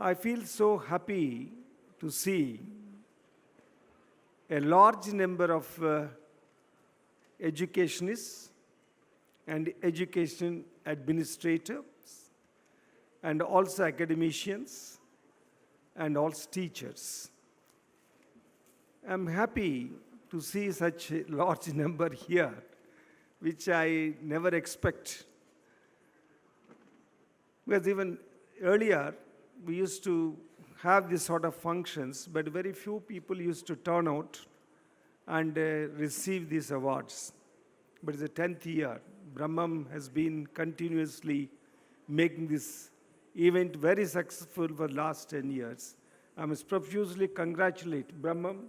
I feel so happy to see a large number of educationists and education administrators and also academicians and also teachers. I'm happy to see such a large number here, which I never expect. Because even earlier, we used to have this sort of functions, but very few people used to turn out and receive these awards. But it's the 10th year. Brahmam has been continuously making this event very successful for the last 10 years. I must profusely congratulate Brahmam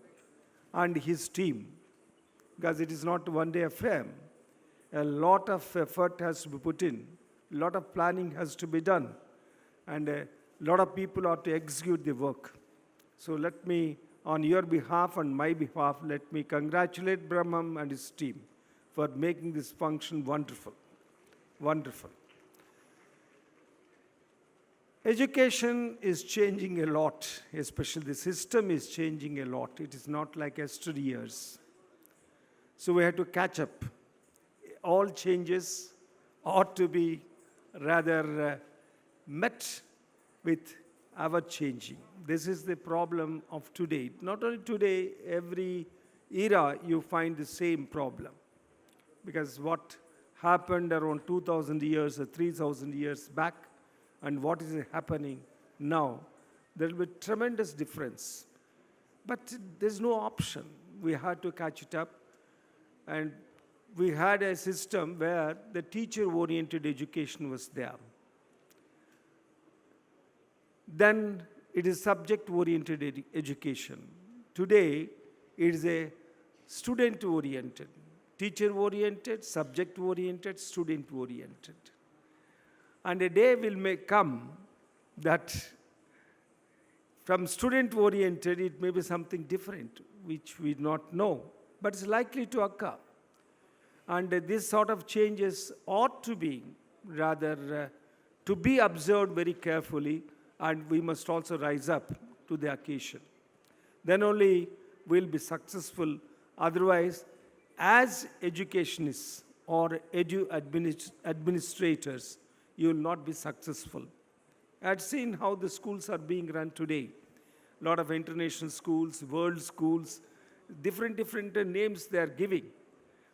and his team, because it is not one day affair. A lot of effort has to be put in, a lot of planning has to be done, and a lot of people are to execute the work. So let me, on your behalf and my behalf, let me congratulate Brahmam and his team for making this function wonderful. Wonderful. Education is changing a lot, especially the system is changing a lot. It is not like yesterday years. So we have to catch up. All changes ought to be rather met with our changing. This is the problem of today. Not only today, every era you find the same problem. Because what happened around 2,000 years or 3,000 years back and what is happening now, there will be tremendous difference. But there's no option. We had to catch it up. And we had a system where the teacher-oriented education was there. Then it is subject-oriented education. Today, it is a student-oriented, teacher-oriented, subject-oriented, student-oriented. And a day will come that from student-oriented, it may be something different, which we do not know, but it's likely to occur. And this sort of changes ought to be rather to be observed very carefully, and we must also rise up to the occasion. Then only we'll be successful. Otherwise, as educationists or administrators, you will not be successful. I've seen how the schools are being run today. A lot of international schools, world schools, different names they are giving.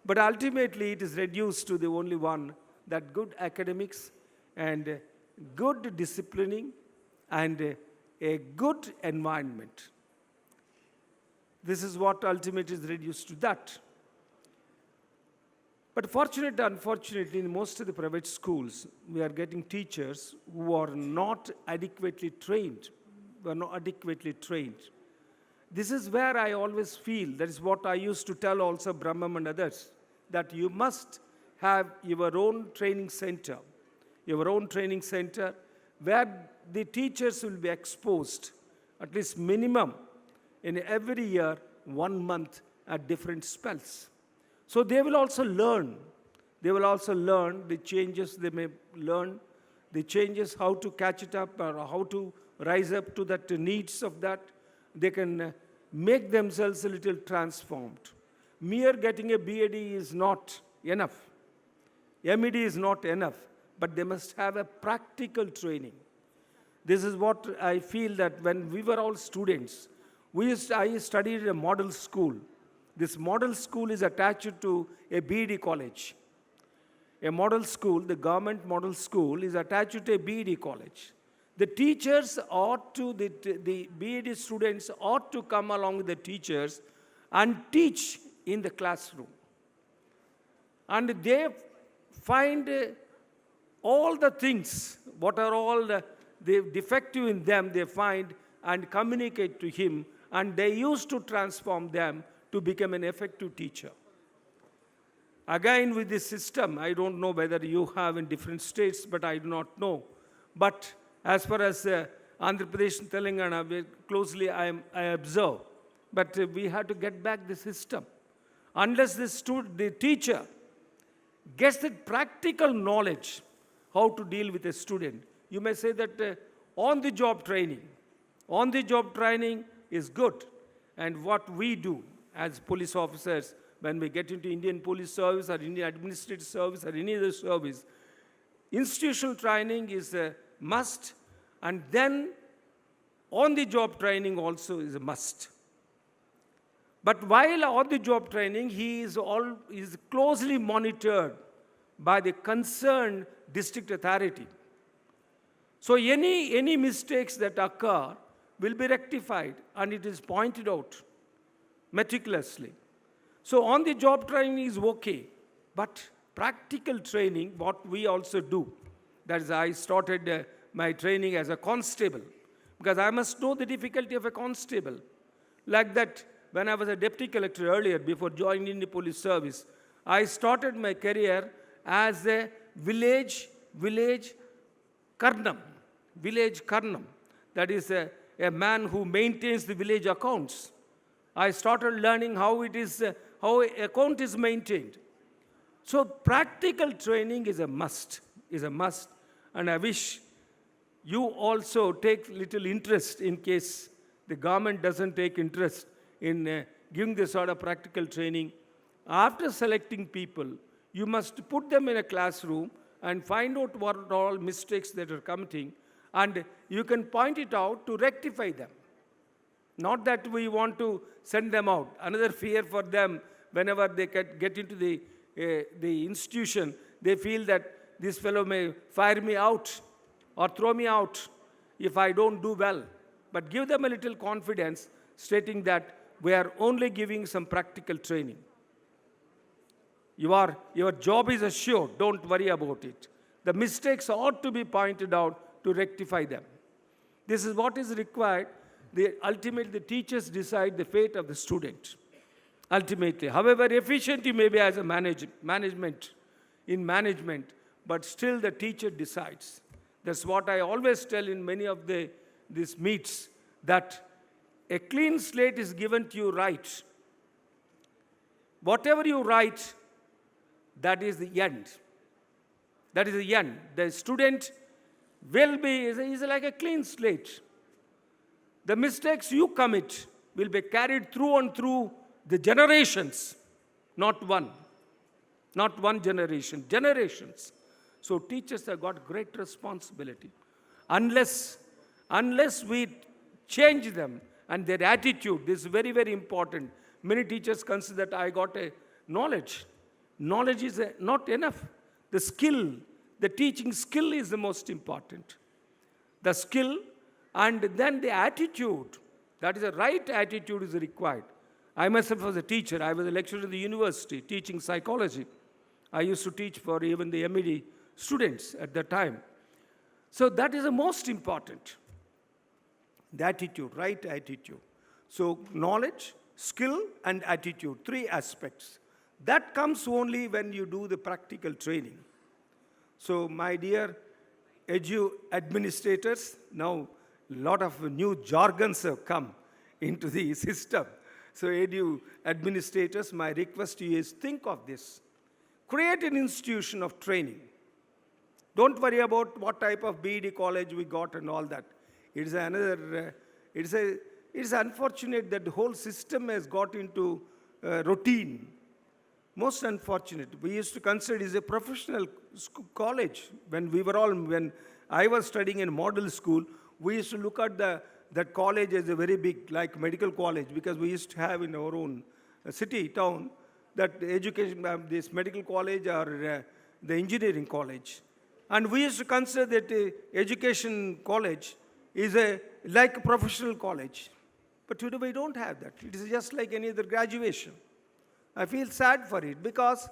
But ultimately, it is reduced to the only one, that good academics and good disciplining and a good environment. This is what ultimately is reduced to that. But fortunately, unfortunately, in most of the private schools, we are getting teachers who are not adequately trained. This is where I always feel, that is what I used to tell also Brahmam and others, that you must have your own training center where the teachers will be exposed, at least minimum, in every year, 1 month at different spells. So they will also learn. They will also learn the changes they may learn, the changes, how to catch it up or how to rise up to the needs of that. They can make themselves a little transformed. Mere getting a BAd is not enough. MEd is not enough, but they must have a practical training. This is what I feel, that when we were all students, I studied in a model school. This model school is attached to a BEd college. A model school, the government model school, is attached to a BEd college. The teachers ought to, the BEd students ought to come along with the teachers and teach in the classroom. And they find all the things, what are all the defective in them, they find and communicate to him, and they used to transform them to become an effective teacher. Again, with this system, I don't know whether you have in different states, but I do not know. But as far as Andhra Pradesh and Telangana, very closely I observe. But we have to get back the system. Unless the teacher gets the practical knowledge how to deal with a student. You may say that on-the-job training. On-the-job training is good. And what we do as police officers when we get into Indian police service or Indian administrative service or any other service, institutional training is a must, and then on-the-job training also is a must. But while on-the-job training, he is closely monitored by the concerned district authority. So any mistakes that occur will be rectified, and it is pointed out meticulously. So on-the-job training is okay, but practical training, what we also do, that is, I started my training as a constable, because I must know the difficulty of a constable. Like that, when I was a deputy collector earlier, before joining the police service, I started my career as a village karnam. That is a man who maintains the village accounts. I started learning how account is maintained. So practical training is a must, and I wish you also take little interest in case the government doesn't take interest in giving this sort of practical training. After selecting people, you must put them in a classroom and find out what are all mistakes that are committing, and you can point it out to rectify them. Not that we want to send them out. Another fear for them, whenever they get into the institution, they feel that this fellow may fire me out or throw me out if I don't do well. But give them a little confidence, stating that we are only giving some practical training. Your job is assured. Don't worry about it. The mistakes ought to be pointed out to rectify them. This is what is required. Ultimately, the teachers decide the fate of the student. Ultimately, however efficient you may be as a management, but still the teacher decides. That's what I always tell in many of these meets, that a clean slate is given to you right. Whatever you write, that is the end. That is the end. The student is like a clean slate. The mistakes you commit will be carried through and through the generations, not one generation, generations. So teachers have got great responsibility. Unless we change them and their attitude, this is very, very important. Many teachers consider that I got a knowledge. Knowledge is not enough. The skill, the teaching skill is the most important. The skill and then the attitude, that is the right attitude is required. I myself was a teacher. I was a lecturer in the university teaching psychology. I used to teach for even the MED students at that time. So that is the most important. The attitude, right attitude. So knowledge, skill, and attitude, three aspects. That comes only when you do the practical training. So my dear administrators, now a lot of new jargons have come into the system. So administrators, my request to you is think of this. Create an institution of training. Don't worry about what type of BEd college we got and all that. It's unfortunate that the whole system has got into routine. Most unfortunate. We used to consider it as a professional college. When I was studying in model school, we used to look at that college as a very big, like medical college, because we used to have in our own city, town, that education, this medical college or the engineering college. And we used to consider that education college is like a professional college. But today we don't have that. It is just like any other graduation. I feel sad for it because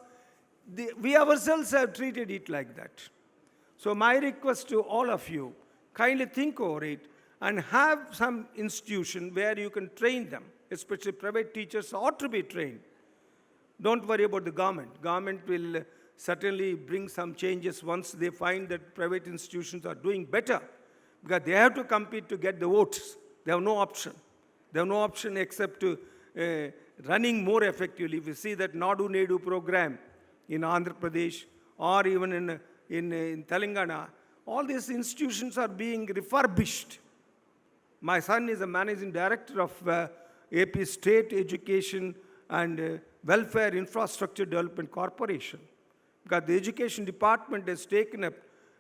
we ourselves have treated it like that. So my request to all of you, kindly think over it and have some institution where you can train them, especially private teachers ought to be trained. Don't worry about the government. Government will certainly bring some changes once they find that private institutions are doing better, because they have to compete to get the votes. They have no option. They have no option except to running more effectively. If you see that Nadu Nedu program in Andhra Pradesh or even in Telangana, all these institutions are being refurbished. My son is a managing director of AP State Education and Welfare Infrastructure Development Corporation, because the education department has taken up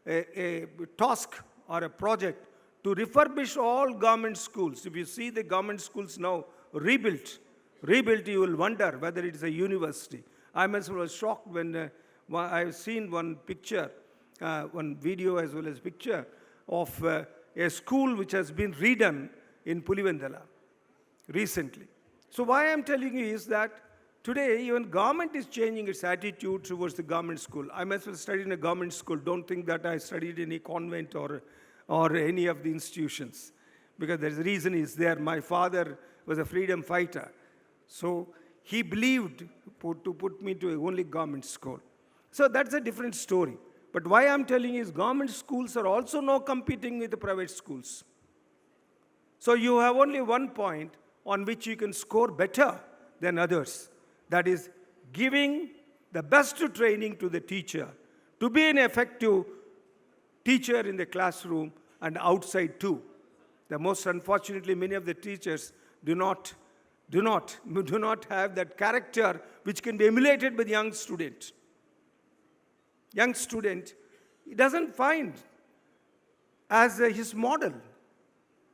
a task or a project to refurbish all government schools. If you see the government schools now rebuilt, you will wonder whether it is a university. I myself was shocked when I've seen one picture, one video as well as picture of a school which has been redone in Pulivendala recently. So why I'm telling you is that today even government is changing its attitude towards the government school. I myself studied in a government school. Don't think that I studied in a convent or any of the institutions, because the reason is there. My father was a freedom fighter, so he believed to put me to only government school. So that's a different story. But why I'm telling you is government schools are also now competing with the private schools. So you have only one point on which you can score better than others. That is giving the best training to the teacher to be an effective teacher in the classroom and outside too. The most unfortunately, many of the teachers do not have that character which can be emulated by the young student. Young student, he doesn't find as his model.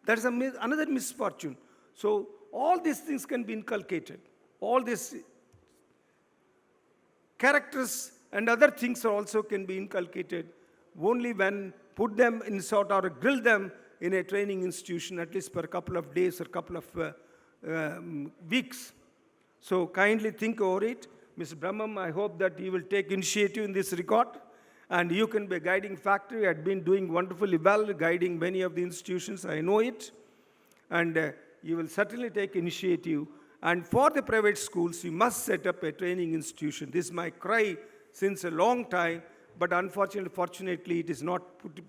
That is another misfortune. So all these things can be inculcated. All these characters and other things also can be inculcated only when put them in sort or grill them in a training institution, at least for a couple of days or couple of weeks. So kindly think over it. Mr. Brahmam, I hope that you will take initiative in this regard, and you can be a guiding factor. You had been doing wonderfully well, guiding many of the institutions, I know it, and you will certainly take initiative. And for the private schools, you must set up a training institution. This is my cry since a long time, but fortunately, it is not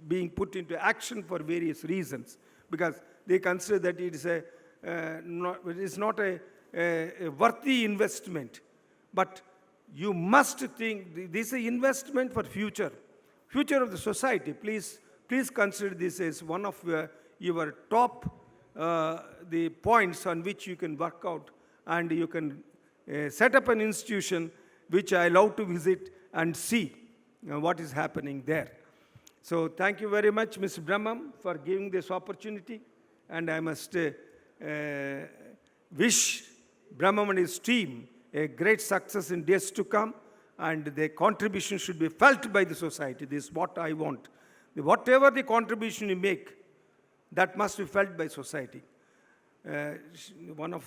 being put into action for various reasons, because they consider that it is not a worthy investment. But you must think this is an investment for future of the society. Please consider this as one of your top the points on which you can work out, and you can set up an institution which I love to visit and see what is happening there. So thank you very much, Mr. Brahmam, for giving this opportunity, and I must wish Brahmam and his team a great success in days to come, and their contribution should be felt by the society. This is what I want. Whatever the contribution you make, that must be felt by society. One of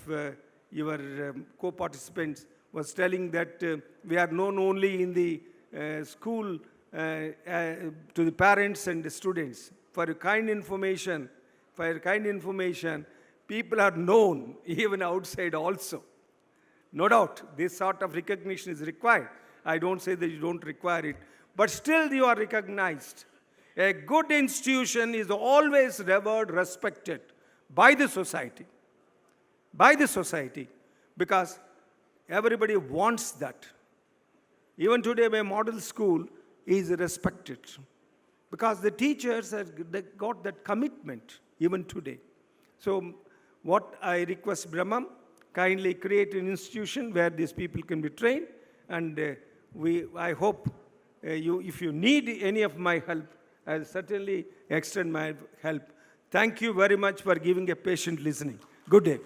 your co-participants was telling that we are known only in the school to the parents and the students. For your kind information, people are known even outside also. No doubt, this sort of recognition is required. I don't say that you don't require it, but still you are recognized. A good institution is always revered, respected by the society. Because everybody wants that. Even today, my model school is respected because the teachers have got that commitment even today. So what I request Brahmam, kindly create an institution where these people can be trained, and I hope if you need any of my help, I'll certainly extend my help. Thank you very much for giving a patient listening. Good day.